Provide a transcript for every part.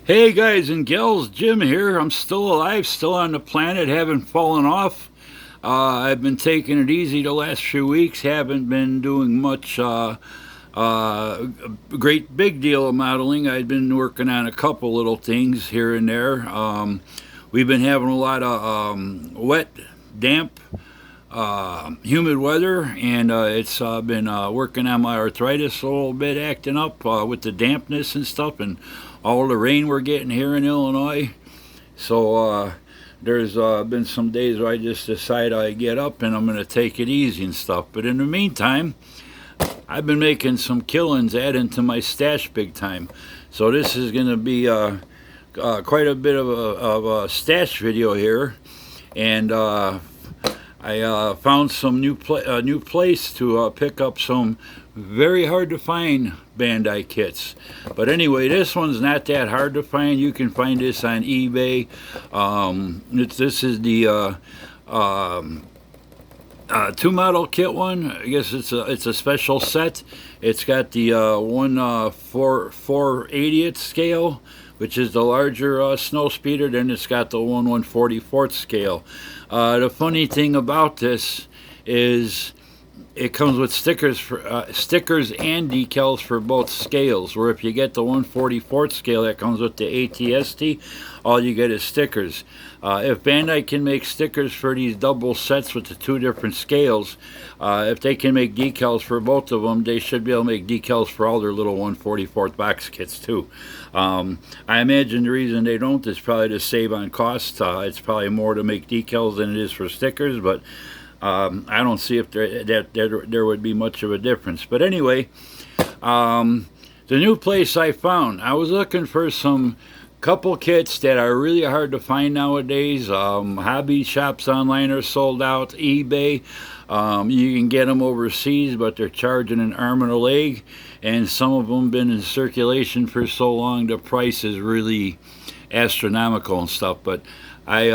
Hey guys and gals, Jim here. I'm still alive, still on the planet, haven't fallen off. I've been taking it easy the last few weeks, haven't been doing much great big deal of modeling. I've been working on a couple little things here and there. We've been having a lot of wet, damp, humid weather, and it's been working on my arthritis a little bit, acting up with the dampness and stuff, and all the rain we're getting here in Illinois. So there's been some days where I just decide I get up and I'm going to take it easy and stuff. But in the meantime, I've been making some killings, adding to my stash big time. So this is going to be quite a bit of a stash video here, and I found some new place to pick up some very hard to find Bandai kits. But anyway, this one's not that hard to find. You can find this on eBay. This is the two model kit one. I guess it's a special set. It's got the 1/480th scale, which is the larger snow speeder. Then it's got the 1/144th scale. The funny thing about this is it comes with stickers and decals for both scales. Where if you get the 1/44th scale, that comes with the ATST, all you get is stickers. If Bandai can make stickers for these double sets with the two different scales, if they can make decals for both of them, they should be able to make decals for all their little 1/44th box kits too. I imagine the reason they don't is probably to save on cost. It's probably more to make decals than it is for stickers, but I don't see if there would be much of a difference. But anyway, the new place I found, I was looking for some couple kits that are really hard to find nowadays. Hobby shops online are sold out. eBay, you can get them overseas, but they're charging an arm and a leg, and some of them been in circulation for so long the price is really astronomical and stuff. But I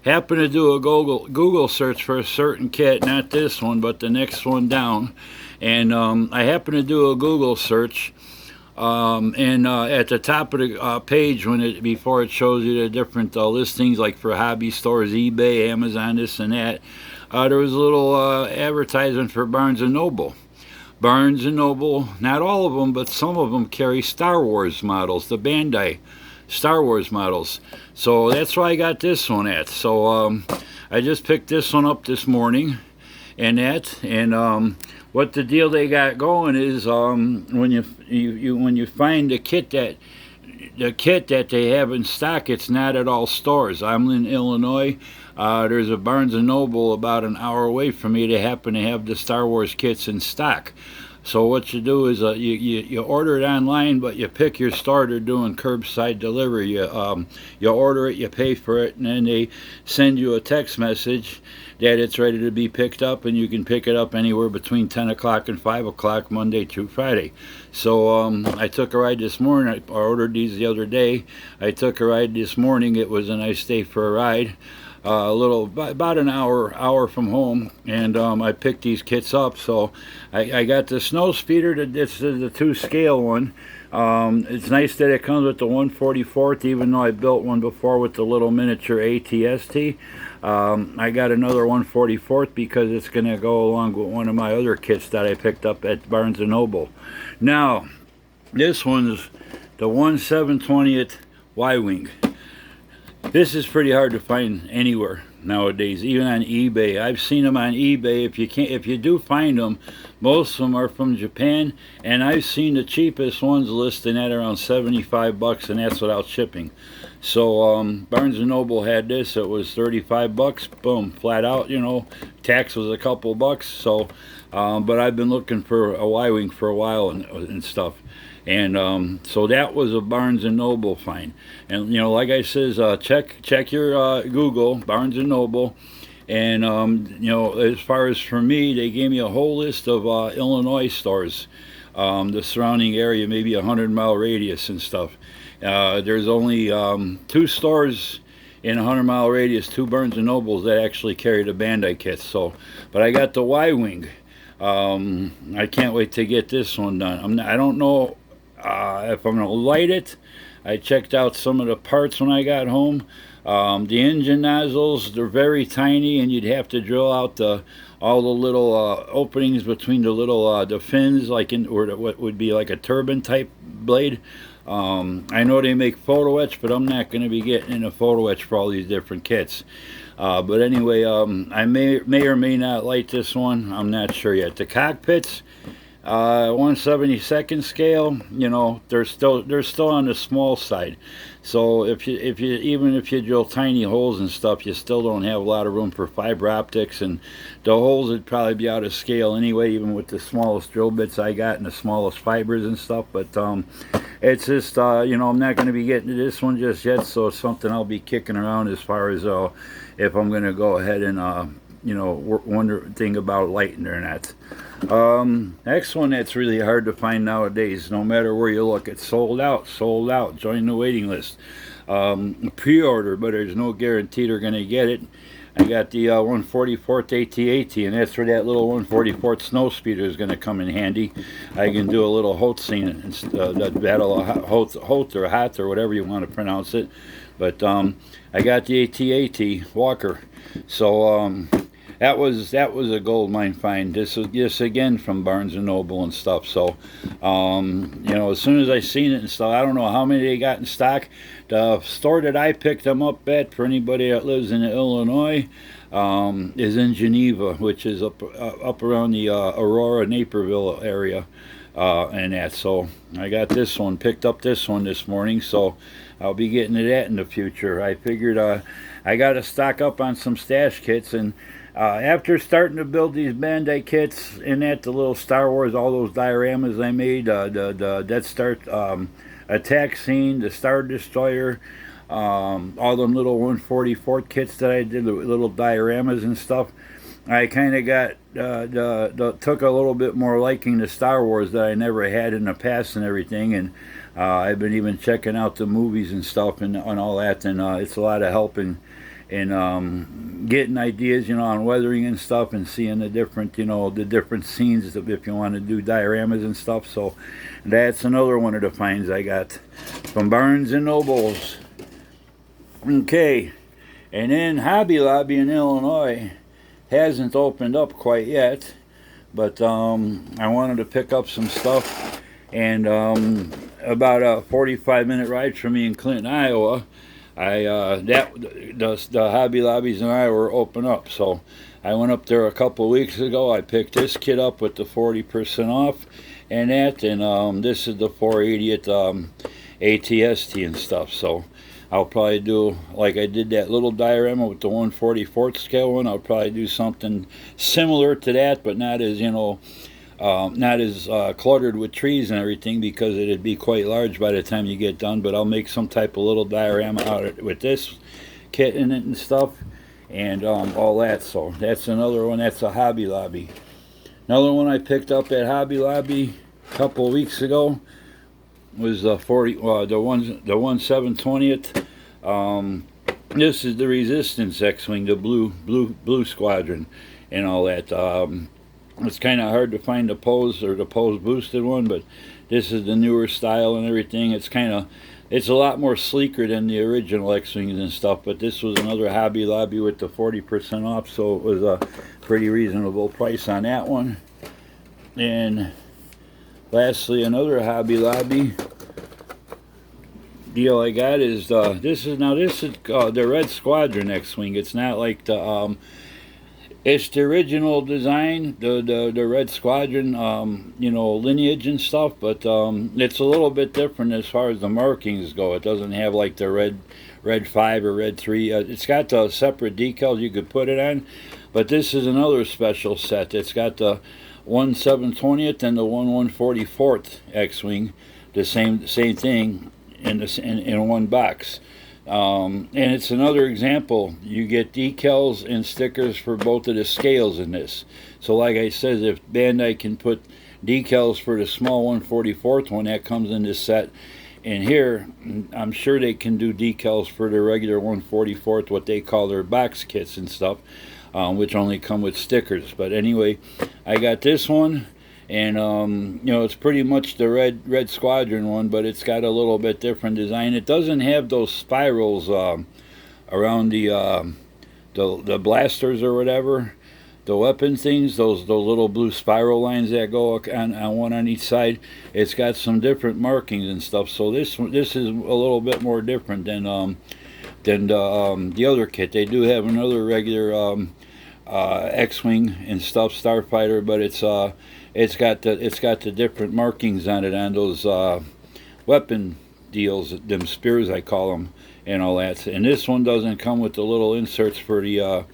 happened to do a Google search for a certain kit, not this one, but the next one down, and I happened to do a Google search. And at the top of the page, before it shows you the different listings, like for hobby stores, eBay, Amazon, this and that, there was a little advertisement for Barnes and Noble. Barnes and Noble, not all of them, but some of them carry Star Wars models, the Bandai Star Wars models. So that's why I got this one at. So I just picked this one up this morning, and what the deal they got going is when you find the kit that they have in stock, it's not at all stores. I'm in Illinois. There's a Barnes and Noble about an hour away from me. They happen to have the Star Wars kits in stock. So what you do is you order it online, but you pick your store. They're doing curbside delivery. You order it, you pay for it, and then they send you a text message that it's ready to be picked up, and you can pick it up anywhere between 10 o'clock and 5 o'clock Monday through Friday. So I took a ride this morning. I ordered these the other day. I took a ride this morning. It was a nice day for a ride. About an hour from home, and I picked these kits up. So I got the snow speeder. This is the 2 scale one. It's nice that it comes with the 1/44th, even though I built one before with the little miniature ATST. I got another 1/44th because it's going to go along with one of my other kits that I picked up at Barnes & Noble. Now, this one's the 1/720th Y-Wing. This is pretty hard to find anywhere nowadays, even on eBay. I've seen them on eBay. If you do find them, most of them are from Japan, and I've seen the cheapest ones listed at around 75 bucks, and that's without shipping. So Barnes & Noble had this. It was 35 bucks, boom, flat out. Tax was a couple bucks. So, but I've been looking for a Y-Wing for a while and stuff. And so that was a Barnes & Noble find. And like I says, check your Google Barnes & Noble. And as far as for me, they gave me a whole list of Illinois stores, the surrounding area, maybe 100-mile radius and stuff. There's only 2 stores in a 100-mile radius, 2 Barnes & Nobles that actually carry the Bandai kits. So, but I got the Y-Wing. I can't wait to get this one done. I don't know if I'm going to light it. I checked out some of the parts when I got home. The engine nozzles, they're very tiny, and you'd have to drill out all the little openings between the little the fins, like what would be like a turbine type blade. I know they make photo etch, but I'm not going to be getting in a photo etch for all these different kits. But anyway, I may or may not like this one. I'm not sure yet. The cockpits, 1/72nd scale. You know, they're still on the small side. So if you even if you drill tiny holes and stuff, you still don't have a lot of room for fiber optics, and the holes would probably be out of scale anyway, even with the smallest drill bits I got and the smallest fibers and stuff. But it's just you know, I'm not going to be getting to this one just yet, so it's something I'll be kicking around as far as if I'm going to go ahead and you know, wonder thing about lighting or not. Next one that's really hard to find nowadays. No matter where you look, it's sold out, sold out. Join the waiting list. Pre-order, but there's no guarantee they're going to get it. I got the 144th AT-AT, and that's where that little 144th snow speeder is going to come in handy. I can do a little Hoth scene, the Battle of Hoth or Hoth or whatever you want to pronounce it. But I got the AT-AT Walker, so that was a gold mine find. This again from Barnes and Noble and stuff. So you know, as soon as I seen it and stuff, I don't know how many they got in stock. The store that I picked them up at, for anybody that lives in Illinois, is in Geneva, which is up around the Aurora, Naperville area, and that. So I got this one, picked up this one this morning, so I'll be getting to that in the future. I figured I got to stock up on some stash kits, and after starting to build these Bandai kits, and that the little Star Wars, all those dioramas I made, the Death Star attack scene, the Star Destroyer, all them little 144 kits that I did, the little dioramas and stuff, I kind of got took a little bit more liking to Star Wars that I never had in the past and everything, and I've been even checking out the movies and stuff and all that, and it's a lot of help in getting ideas, you know, on weathering and stuff, and seeing the different, you know, the different scenes if you want to do dioramas and stuff. So that's another one of the finds I got from Barnes and Nobles. Okay, and then Hobby Lobby in Illinois hasn't opened up quite yet, but I wanted to pick up some stuff, and about a 45-minute ride from me in Clinton, Iowa, the Hobby Lobbies in Iowa were open up, so I went up there a couple weeks ago. I picked this kit up with the 40% off and that, and this is the 480th ATST and stuff. So I'll probably do, like I did that little diorama with the 1/44th scale one, I'll probably do something similar to that, but not as, you know, not as cluttered with trees and everything, because it'd be quite large by the time you get done. But I'll make some type of little diorama out of it with this kit in it and stuff, and all that. So that's another one. That's a Hobby Lobby. Another one I picked up at Hobby Lobby a couple of weeks ago was the 1/720th. This is the Resistance X-Wing, the blue Squadron, and all that. It's kind of hard to find the pose or the pose boosted one, but this is the newer style and everything. It's a lot more sleeker than the original X-Wings and stuff, but this was another Hobby Lobby with the 40% off, so it was a pretty reasonable price on that one. And lastly, another Hobby Lobby deal I got is this is the Red Squadron X-Wing. It's not like the it's the original design, the Red Squadron, you know, lineage and stuff, but it's a little bit different as far as the markings go. It doesn't have like the red 5 or red 3. It's got the separate decals you could put it on, but this is another special set. It's got the 1/720th and the 1/144th X-Wing, the same thing in one box. And it's another example. You get decals and stickers for both of the scales in this. So like I said, if Bandai can put decals for the small 1/44th one that comes in this set in here, I'm sure they can do decals for the regular 1/44th, what they call their box kits and stuff, which only come with stickers. But anyway, I got this one, and you know, it's pretty much the red Squadron one, but it's got a little bit different design. It doesn't have those spirals around the blasters or whatever, the weapon things, those little blue spiral lines that go on one on each side. It's got some different markings and stuff. So this is a little bit more different than the other kit. They do have another regular X-Wing and stuff, Starfighter, but it's got the different markings on it on those weapon deals, them spears I call them, and all that. And this one doesn't come with the little inserts for the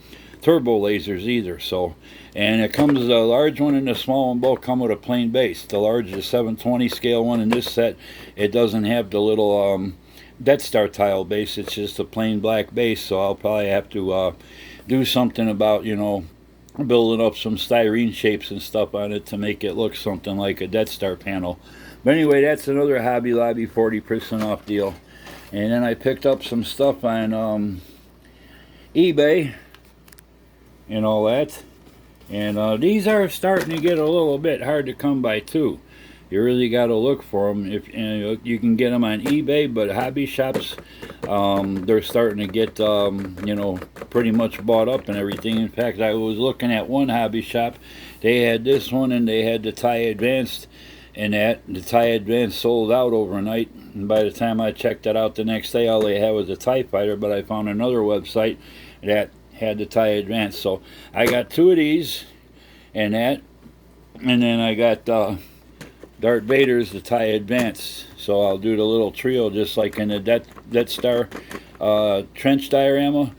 turbo lasers either. So, and it comes the large one and the small one both come with a plain base. The large, the 720 scale one in this set, it doesn't have the little Death Star tile base. It's just a plain black base. So I'll probably have to do something about, you know, building up some styrene shapes and stuff on it to make it look something like a Death Star panel. But anyway, that's another Hobby Lobby 40% off deal. And then I picked up some stuff on eBay and all that. And these are starting to get a little bit hard to come by too. You really got to look for them. If you can get them on eBay, but hobby shops, they're starting to get you know, pretty much bought up and everything. In fact, I was looking at one hobby shop. They had this one and they had the TIE Advanced, and the TIE Advanced sold out overnight. And by the time I checked it out the next day, all they had was a TIE Fighter. But I found another website that had the TIE Advanced. So I got two of these and that, and then I got Darth Vader's the TIE Advanced. So I'll do the little trio just like in the Death Star trench diorama.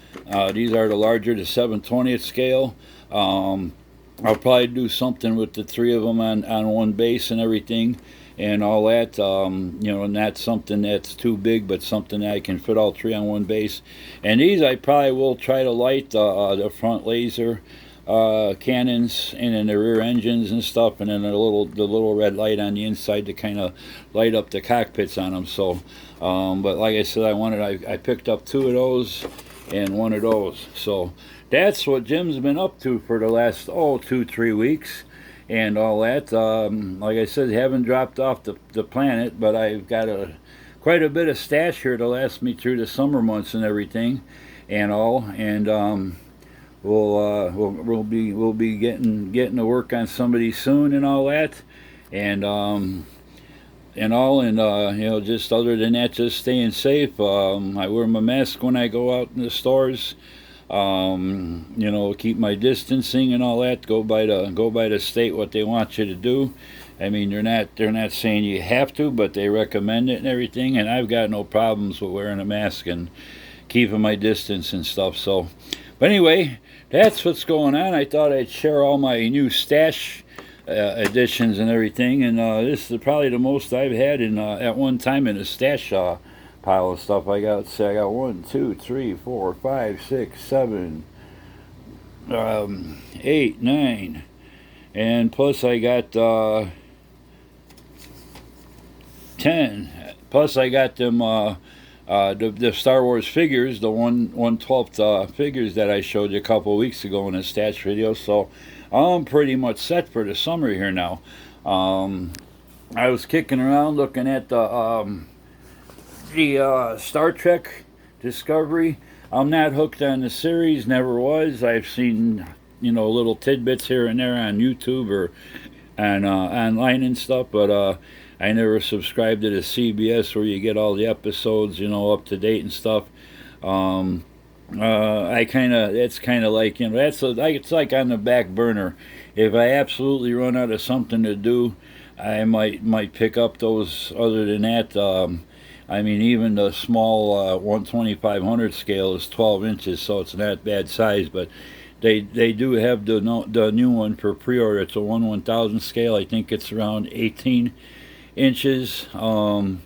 These are the larger, the 7/20th scale. I'll probably do something with the three of them on one base and everything and all that. You know, not something that's too big, but something that I can fit all three on one base. And these I probably will try to light the front laser cannons and then the rear engines and stuff, and then the little red light on the inside to kind of light up the cockpits on them. So, but like I said, I picked up two of those and one of those. So that's what Jim's been up to for the last 2-3 weeks and all that. Like I said, haven't dropped off the planet, but I've got quite a bit of stash here to last me through the summer months and everything and all. And we'll be getting to work on somebody soon and all that, and you know, just other than that, just staying safe. I wear my mask when I go out in the stores. You know, keep my distancing and all that. Go by the state what they want you to do. I mean, they're not saying you have to, but they recommend it and everything. And I've got no problems with wearing a mask and keeping my distance and stuff. So, but anyway, that's what's going on. I thought I'd share all my new stash additions and everything, and this is probably the most I've had in at one time in a stash pile of stuff. I got 1, 2, 3, 4, 5, 6, 7, 8, 9, and plus I got 10. Plus I got them the Star Wars figures, the 1/12 figures that I showed you a couple of weeks ago in a stash video. So I'm pretty much set for the summer here now. I was kicking around looking at the Star Trek Discovery. I'm not hooked on the series, never was. I've seen, you know, little tidbits here and there on YouTube or on online and stuff, but I never subscribed to the CBS where you get all the episodes, you know, up to date and stuff. It's kind of like, you know, it's like on the back burner. If I absolutely run out of something to do, I might pick up those. Other than that, I mean, even the small 1/2500 scale is 12 inches, so it's not bad size. But they do have the new one for pre-order. It's a 1/1000 scale. I think it's around 18 inches. You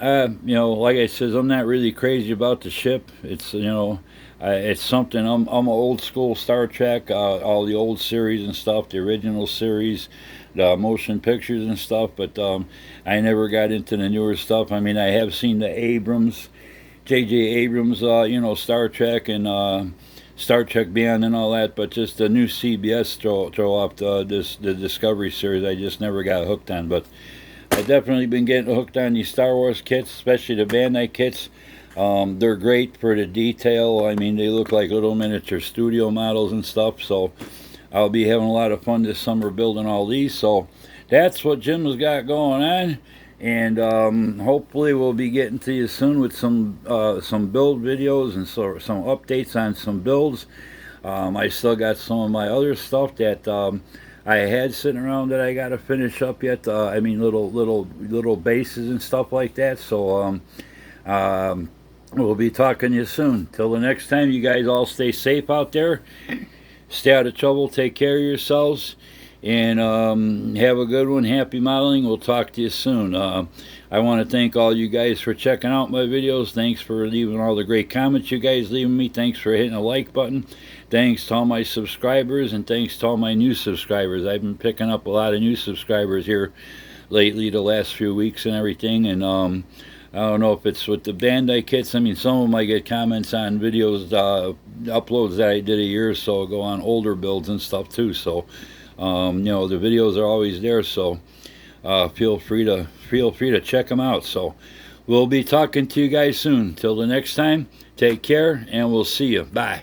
know, like I says, I'm not really crazy about the ship. It's, you know, it's something. I'm an old school Star Trek, all the old series and stuff, the original series, the motion pictures and stuff. But I never got into the newer stuff. I mean, I have seen the J.J. Abrams, you know, Star Trek and Star Trek Beyond and all that, but just the new CBS throw off the Discovery series. I just never got hooked on, but I've definitely been getting hooked on these Star Wars kits, especially the Bandai kits. They're great for the detail. I mean, they look like little miniature studio models and stuff. So I'll be having a lot of fun this summer building all these. So that's what Jim's got going on. And hopefully we'll be getting to you soon with some build videos and some updates on some builds. I still got some of my other stuff that I had sitting around that I got to finish up yet. I mean, little bases and stuff like that. So we'll be talking to you soon. Till the next time, you guys all stay safe out there. Stay out of trouble. Take care of yourselves. And have a good one. Happy modeling. We'll talk to you soon. I want to thank all you guys for checking out my videos. Thanks for leaving all the great comments you guys leaving me. Thanks for hitting the like button. Thanks to all my subscribers, and thanks to all my new subscribers. I've been picking up a lot of new subscribers here lately, the last few weeks and everything. And I don't know if it's with the Bandai kits. I mean, some of them I get comments on videos, uploads that I did a year or so ago on older builds and stuff too. So you know, the videos are always there, so feel free to check them out. So we'll be talking to you guys soon. Till the next time, take care, and we'll see you. Bye.